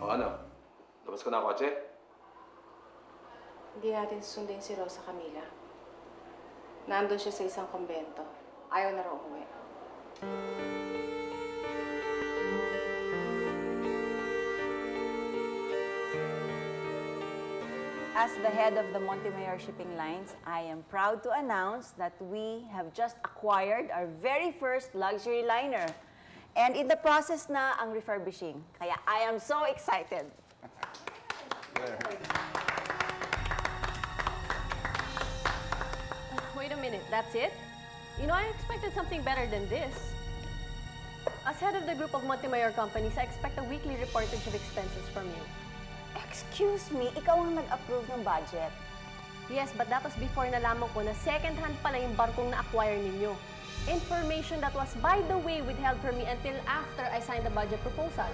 O ano? Labas ko na ang kotse? Hindi natin susundin si Rosa Camila. Nandun siya sa isang kumbento. Ayaw na raw umuwi. As the head of the Montemayor Shipping Lines, I am proud to announce that we have just acquired our very first luxury liner. And in the process na ang refurbishing. Kaya I am so excited. Wait a minute, that's it? You know, I expected something better than this. As head of the group of Montemayor companies, I expect a weekly reportage of expenses from you. Excuse me, ikaw ang nag-approve ng budget. Yes, but that was before nalaman ko na second-hand pala yung barkong na-acquire ninyo. Information that was, by the way, withheld from me until after I signed the budget proposal.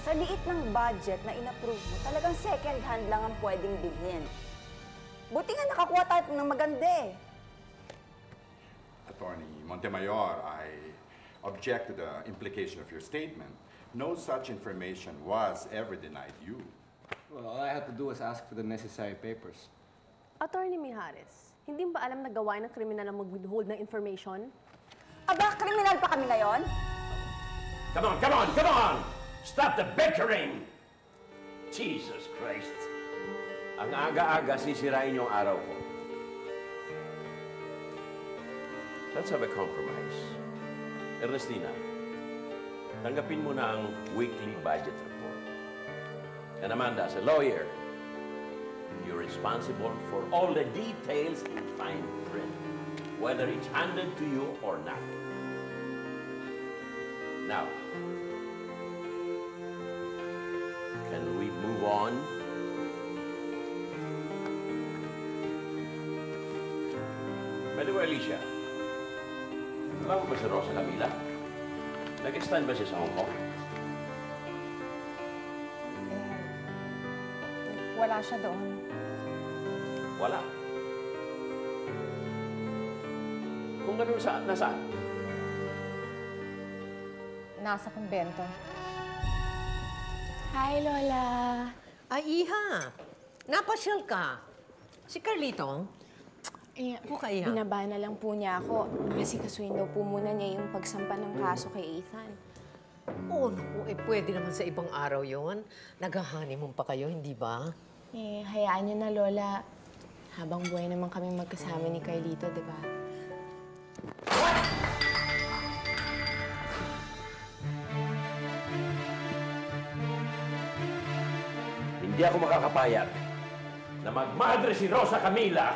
Sa liit ng budget na in-approve mo, talagang second-hand lang ang pwedeng bilhin. Buti nga nakakuha tayo ng maganda eh. Attorney Montemayor, I object to the implication of your statement. No such information was ever denied you. Well, all I had to do was ask for the necessary papers. Attorney Mijares, hindi ba alam na gawain ng kriminal ang mag-withhold ng information? Aba, kriminal pa kami ngayon? Come on, come on, come on! Stop the bickering! Jesus Christ! Ang aga-aga sisirain yung araw ko. Let's have a compromise. Ernestina, tanggapin mo na ang weekly budget report. And Amanda, as a lawyer, you're responsible for all the details in fine print, whether it's handed to you or not. Now, can we move on? By the way, Alicia, alam mo ba si Rosa Camila? Nag-stand ba siya sa Hong Kong? Wala siya doon. Wala. Kung ganun saan, nasaan? Nasa kumbento. Hi, Lola. Ay, Iha! Napasyal ka. Si Carlito? Eh, Iha. binaba na lang po niya ako. Kasi kasuin daw po muna niya yung pagsampa ng kaso kay Ethan. Oo, naku. Pwede naman sa ibang araw yon. Nag-honeymoon pa kayo, hindi ba? Eh, hayaan niyo na, Lola. Habang buhay naman kami magkasama ni Carlito, di ba? Hindi ako makakapayag na magmadre si Rosa Camila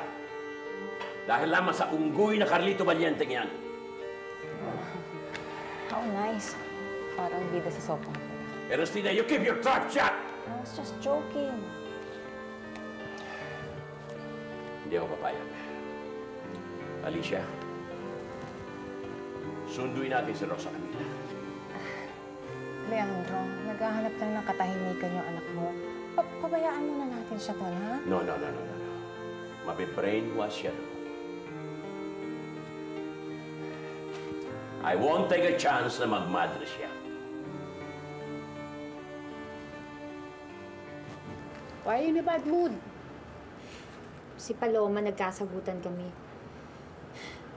dahil lamang sa unggoy na Carlito Valiente yan. How nice. Parang bida sa sopa. Ernestina, you keep your trap shut! I was just joking. Hindi ako papayag. Alicia, sunduin natin si Rosa Camila. Leandro, naghahanap lang ng katahimikan yung anak mo. Pabayaan muna natin siya doon, ha? No. Mabe-brainwash siya doon. I won't take a chance na magmadre siya. Why are you in a bad mood? Si Paloma, nagkasagutan kami.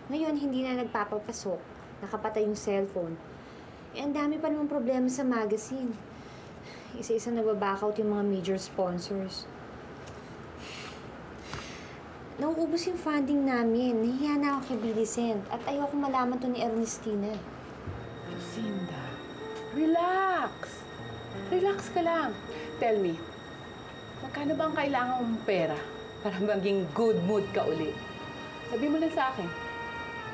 Ngayon, hindi na nagpapapasok. Nakapatay yung cellphone. Eh, ang dami pa naman problema sa magazine. Isa-isa nababackout yung mga major sponsors. Nauubos yung funding namin. Nahiya na ako kay Millicent. At ayoko malaman to ni Ernestina. Lucinda, relax. Relax ka lang. Tell me, magkano ba ang kailangan mong pera para maging good mood ka uli? Sabi mo lang sa akin.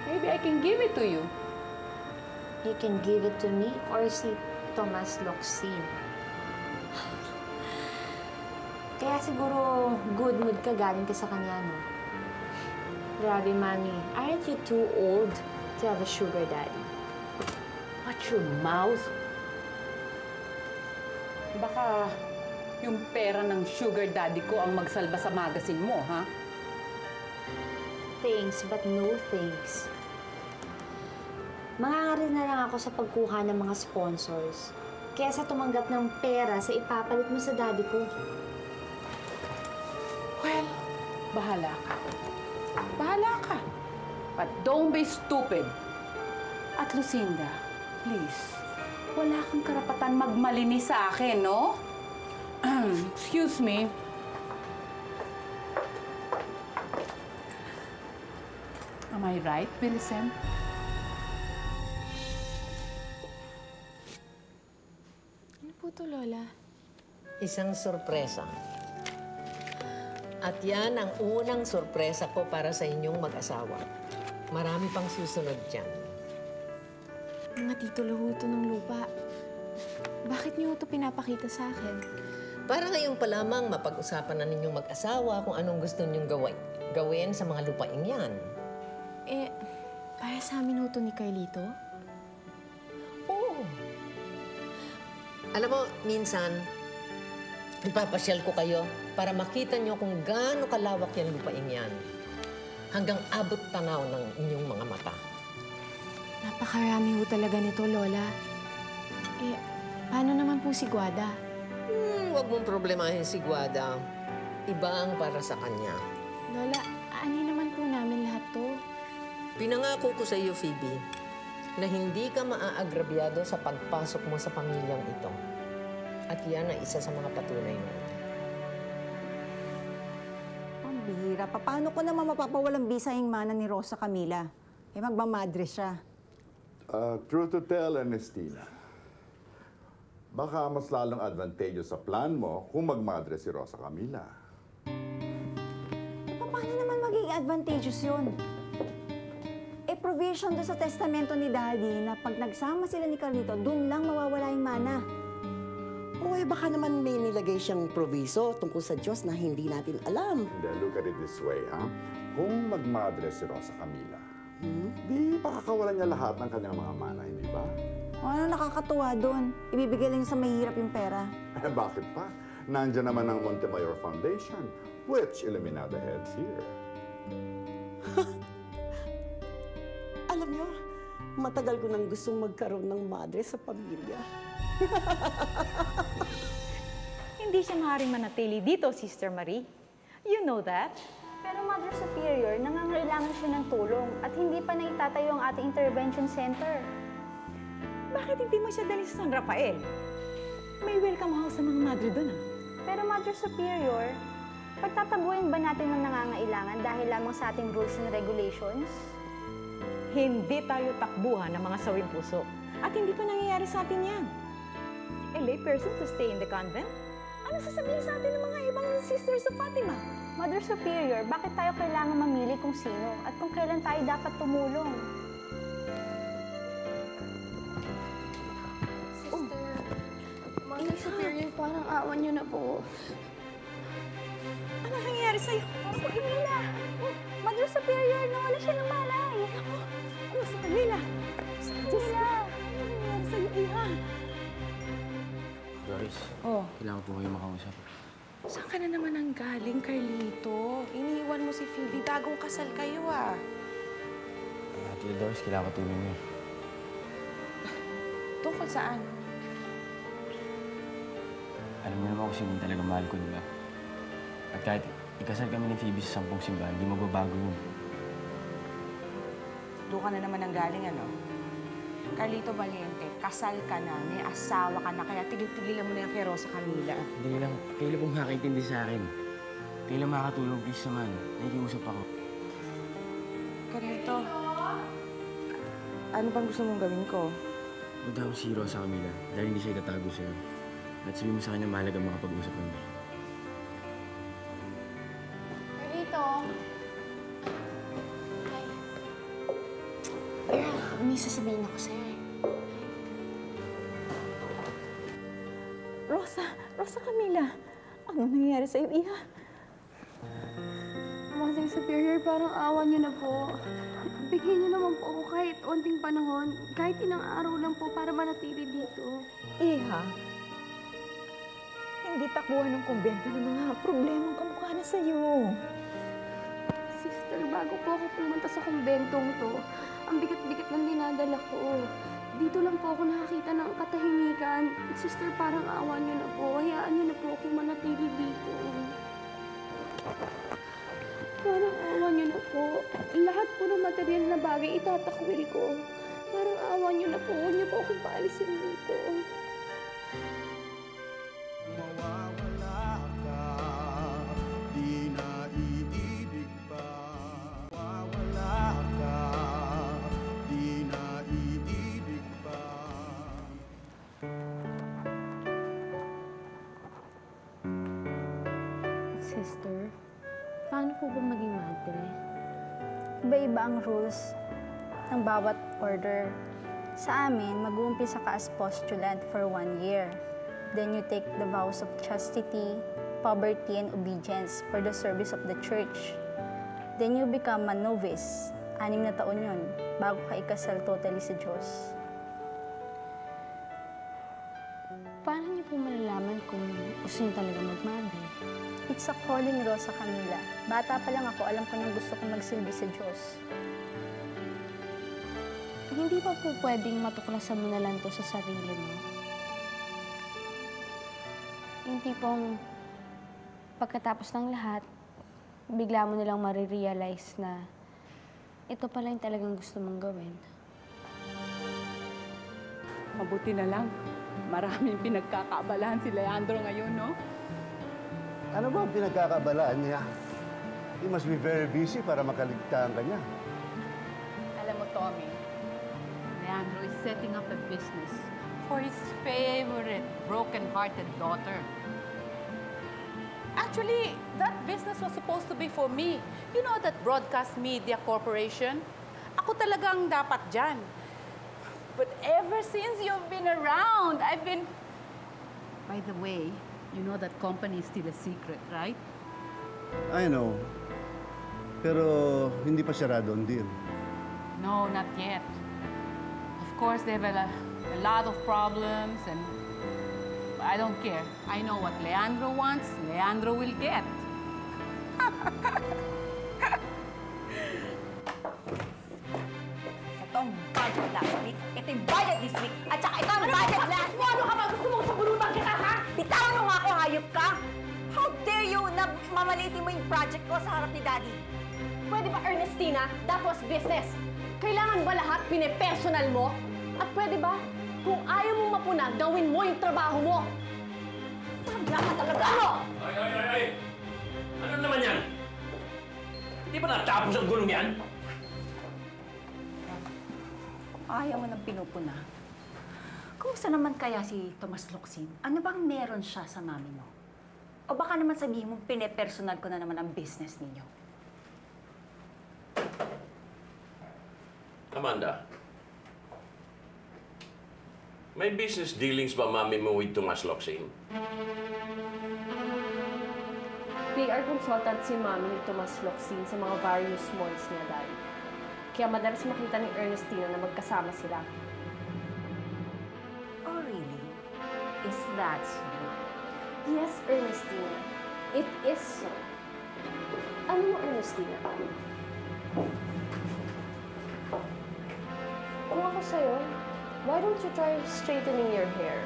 Maybe I can give it to you. You can give it to me or si Tomas Locsin. Kaya siguro good mood ka galing ka sa kanya, no? Grabe, Mami. Aren't you too old to have a sugar daddy? Watch your mouth. Baka yung pera ng sugar daddy ko ang magsalba sa magazine mo, ha? Thanks, but no thanks. Mangangaral na lang ako sa pagkuha ng mga sponsors. kesa tumanggap ng pera sa ipapalit mo sa daddy ko. Well, bahala ka. Bahala ka. But don't be stupid. At Lucinda, please, wala kang karapatan magmalinis sa akin, no? Excuse me. Am I right, Millicent? Ano po to, Lola? Isang sorpresa. At yan ang unang sorpresa ko para sa inyong mag-asawa. Marami pang susunod dyan. Mga titulo ho ito ng lupa. Bakit niyo ito pinapakita sa akin? Para ngayon pa lamang mapag-usapan na ninyong mag-asawa kung anong gusto ninyong gawin sa mga lupaing yan. Eh, para sa amin ho ito ni Carlito? Oo. Alam mo, minsan, ipapasyal ko kayo para makita nyo kung gaano kalawak yung lupaing yan. Hanggang abot tanaw ng inyong mga mata. Napakarami ho talaga nito, Lola. Eh, paano naman po si Guada? Huwag mong problemahin si Guada. Iba ang para sa kanya. Lola, aanin naman po namin lahat to. Pinangako ko sa iyo, Phoebe, na hindi ka maaagrabyado sa pagpasok mo sa pamilyang ito. At yan ay isa sa mga patunay noon. Ang bihira. Paano ko naman mapapawalang bisa yung mana ni Rosa Camila? Eh, magmamadre siya. True to tell, Ernestina, baka mas lalong advantageous sa plan mo kung magmadre si Rosa Camila. Eh, paano naman magiging advantageous yun? Eh, provision doon sa testamento ni Daddy na pag nagsama sila ni Carlito, doon lang mawawala yung mana. O eh, baka naman may nilagay siyang proviso tungkol sa Diyos na hindi natin alam. Hindi, look at it this way, ha? Kung magmadre si Rosa Camila, di pakakawalan niya lahat ng kanyang mga mana, hindi ba? O ano nakakatuwa doon? Ibibigay lang niya sa mahihirap yung pera. Eh, bakit pa? Nandiyan naman ang Montemayor Foundation, which Iluminada heads here. Alam niyo, matagal ko nang gustong magkaroon ng madre sa pamilya. Hindi siya maaaring manatili dito, Sister Marie. You know that? Pero Mother Superior, nangangailangan siya ng tulong at hindi pa naitatayo ang ating intervention center. Bakit hindi mo siya dali sa San Rafael? May welcome house sa mga madre doon, ah. Pero Mother Superior, pagtataguin ba natin ng nangangailangan dahil lamang sa ating rules and regulations? Hindi tayo takbuhan ng mga sawing puso. At hindi pa nangyayari sa atin yan. A lay person to stay in the convent? Ano sasabihin sa atin ng mga ibang sisters of Fatima? Mother Superior, bakit tayo kailangan mamili kung sino at kung kailan tayo dapat tumulong? Mother Superior, parang awan niyo na po. Ano nangyayari sa'yo? Si Camila! Mother Superior, nawala siya ng malay! Ano sa Camila? Sa Camila! Ano nangyayari sa'yo, Iha? Doris, kailangan po kayo makausap. Saan ka na naman ang galing, Carlito? Iniwan mo si Phoebe bagong kasal kayo, ah. Ate Doris, kailangan ko tulong niyo. Tungkol saan? Alam niyo naman kung sino talaga mahal ko, di ba? At kahit ikasal kami ni Phoebe sa 10 simbahan, hindi magbabago yun. Doon ka na naman ang galing, ano? Carlito Valiente, kasal ka na, may asawa ka na, kaya tigil-tigilan mo na yung kay Rosa Camila. Hindi lang, kayo lang pong makakaintindi sa akin. Kayo lang makakatulong, please naman. Nakikiusap ako. Carlito, ano bang gusto mong gawin ko? Punta ko si Rosa Camila dahil hindi siya itatago sa'yo. At sabihin mo sa kanya mahalaga mga pag-usap namin. Carlito! Girl, may sasabihin ako sa'yo. Rosa Camila, ano nangyayari sa'yo, Iha? Mother Superior, parang awa niyo na po. Bigyan niyo naman po ako kahit onting panahon, kahit ilang araw lang po para manatili dito. Iha, hindi takbuhan ng kumbento ng mga problemang kamukha na sa'yo. Sister, bago po ako pumunta sa kumbentong to, ang bigat-bigat ng dinadala ko. Dito lang po ako nakakita ng katahimikan. Sister, parang awa niyo na po. Hayaan niyo na po akong manatili dito. Parang awa niyo na po. Lahat po ng material na bagay itatakwil ko. Parang awa niyo na po. Huwag niyo po akong paalisin dito. Sister, paano po ba maging madre? Iba-iba ang rules ng bawat order. Sa amin, mag-uumpisa ka as postulant for 1 year. Then you take the vows of chastity, poverty, and obedience for the service of the church. Then you become a novice. 6 na taon yun, bago ka ikasal totally sa Diyos. Paano niyo po malalaman kung gusto niyo talaga magmadre? It's a calling, Rosa Camila. Bata pa lang ako, alam ko nang gusto kong magsilbi sa Diyos. Hindi pa po pwedeng matuklasan mo na lang to sa sarili mo. Yung tipong pagkatapos ng lahat, bigla mo nilang marirealize na ito pala yung talagang gusto mong gawin. Mabuti na lang. Maraming pinagkakaabalahan si Leandro ngayon, no? Ano ba ang pinagkakabalaan niya? He must be very busy para makaligtaan ka niya. Alam mo, Tommy, Leandro is setting up a business for his favorite broken-hearted daughter. Actually, that business was supposed to be for me. You know that Broadcast Media Corporation? Ako talagang dapat dyan. But ever since you've been around, I've been... By the way, you know that company is still a secret, right? I know. Pero hindi pa sarado ang deal. No, not yet. Of course, they have a lot of problems and I don't care. I know what Leandro wants, Leandro will get. Ito ang budget last week, ito yung budget this week, at saka ito ang budget last week. Ano ka ba? Gusto mong sabulutan kita, ha? Bitawan mo nga ako, hayop ka! How dare you na mamalitin mo yung project ko sa harap ni Daddy? Pwede ba, Ernestina? That was business. Kailangan ba lahat pine-personal mo? At pwede ba, kung ayaw mong mapuna, gawin mo yung trabaho mo? Wala ka talaga, ano? Ay! Ano naman yan? Hindi ba natapos ang gulong yan? Ayaw mo nang pinupuna. Kumusta naman kaya si Tomas Locsin? Ano bang meron siya sa mami mo? O baka naman sabihin mong pine-personal ko na naman ang business ninyo? Amanda, may business dealings ba mami mo with Tomas Locsin? PR consultant si Mami ni Tomas Locsin sa mga various malls niya, Daddy. Kaya madalas makita ni Ernestina na magkasama sila. Oh, really? Is that so? Yes, Ernestina. It is so. Ano mo, Ernestina? Kung ako sa'yo, why don't you try straightening your hair?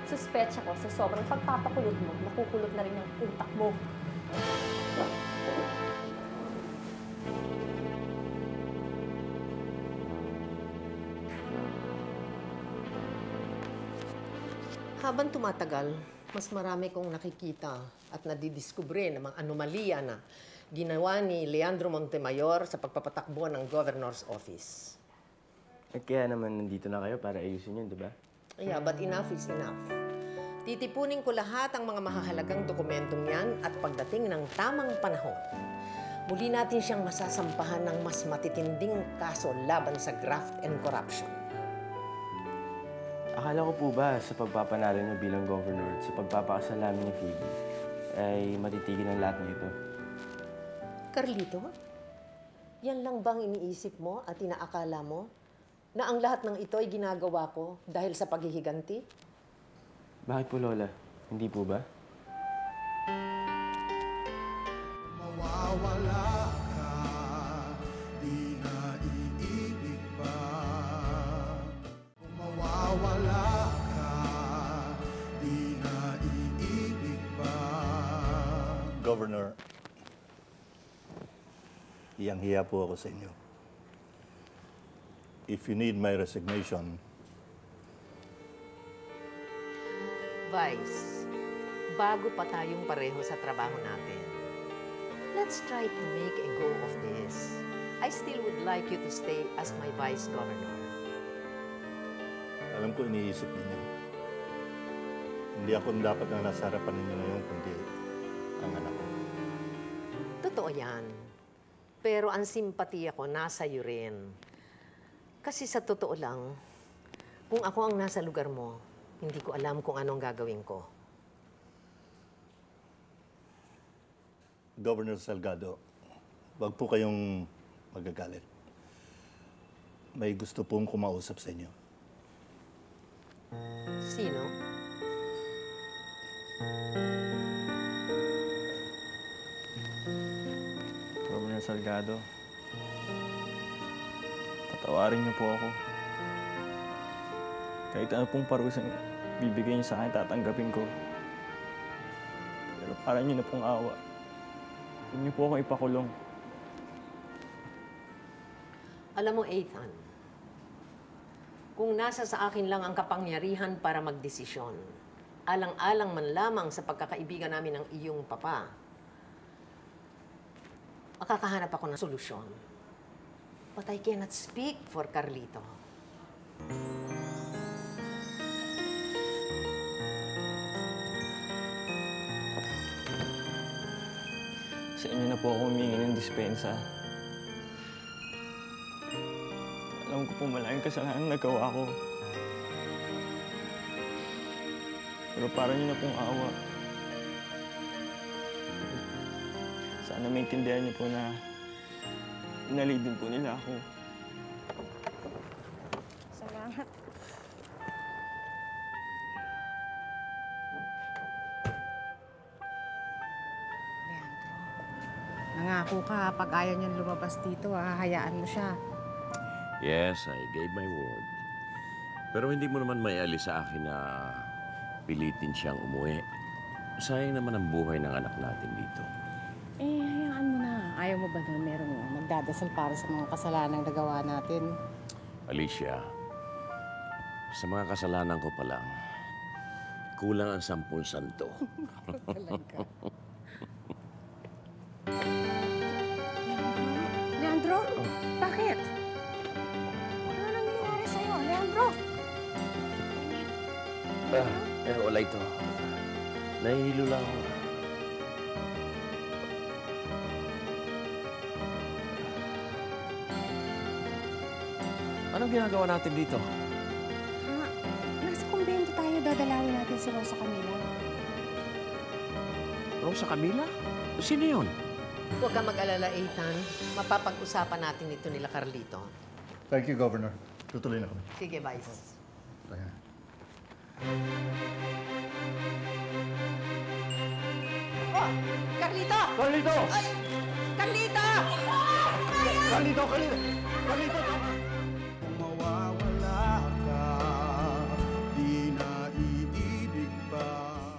Suspecha ko sa sobrang pagpapakulot mo, nakukulot na rin ang utak mo. Habang tumatagal, mas marami kong nakikita at nadidiskubre ng mga anomalya na ginawa ni Leandro Montemayor sa pagpapatakbo ng Governor's Office. At kaya naman nandito na kayo para ayusin yun, di ba? Yeah, but enough is enough. Titipunin ko lahat ang mga mahahalagang dokumentong yan at pagdating ng tamang panahon, muli natin siyang masasampahan ng mas matitinding kaso laban sa graft and corruption. Akala ko po ba sa pagpapanalo niyo bilang governor at sa pagpapakasal namin ni Phoebe ay matitigil ang lahat nito? Carlito, yan lang bang iniisip mo at inaakala mo na ang lahat ng ito ay ginagawa ko dahil sa paghihiganti? Bakit po, Lola? Hindi po ba? Mawawala ka, di na iibig pa. hiyang-hiya po ako sa inyo. If you need my resignation, Vice, bago pa tayong pareho sa trabaho natin, let's try to make a go of this. I still would like you to stay as my vice governor. alam ko iniisip ninyo. Hindi ako dapat na nasa harapan ninyo ngayon, kundi ang anak ko. Totoo yan. Pero ang simpatiya ko nasa iyo rin. Kasi sa totoo lang, kung ako ang nasa lugar mo, hindi ko alam kung anong gagawin ko. Governor Salgado, wag po kayong magagalit. May gusto pong kumausap sa inyo. Sino? Governor Salgado, patawarin niyo po ako. Kahit ano pong parusang bibigay niyo sa akin, tatanggapin ko. Pero para niyo na pong awa. Huwag niyo po akong ipakulong. Alam mo, Ethan, kung nasa sa akin lang ang kapangyarihan para magdesisyon, alang-alang man lamang sa pagkakaibigan namin ng iyong papa, makakahanap ako ng solusyon. But I cannot speak for Carlito. Sa inyo na po ako humingi ng dispensa. Alam ko po malaking kasalanan nagawa ko. Pero para niyo na pong awa. Sana maintindihan niyo po na inalidin po nila ako. Salamat. Nangako ka, pag ayaw niyang lumabas dito, hayaan mo siya. Yes, I gave my word. Pero hindi mo naman maialis sa akin na pilitin siyang umuwi. Sayang naman ang buhay ng anak natin dito. Hayaan mo na. Ayaw mo ba na merong magdadasal para sa mga kasalanang nagawa natin? Alicia, sa mga kasalanan ko pa lang, kulang ang 10 santo. Leandro, bakit? Ano nangyayari sa'yo, Leandro? Wala ito. Nahihilo lang ako. Anong ginagawa natin dito? Nasa kumbento tayo, dadalawin natin si Rosa Camila. Rosa Camila? Sino yun? Huwag ka mag-alala, Ethan. Mapapag-usapan natin ito nila Carlito. Thank you, Governor. Tutuloy na kami. Sige, Vice. Tayo na. Oh! Carlito! Carlito! Ay! Carlito! Carlito! Carlito! Carlito!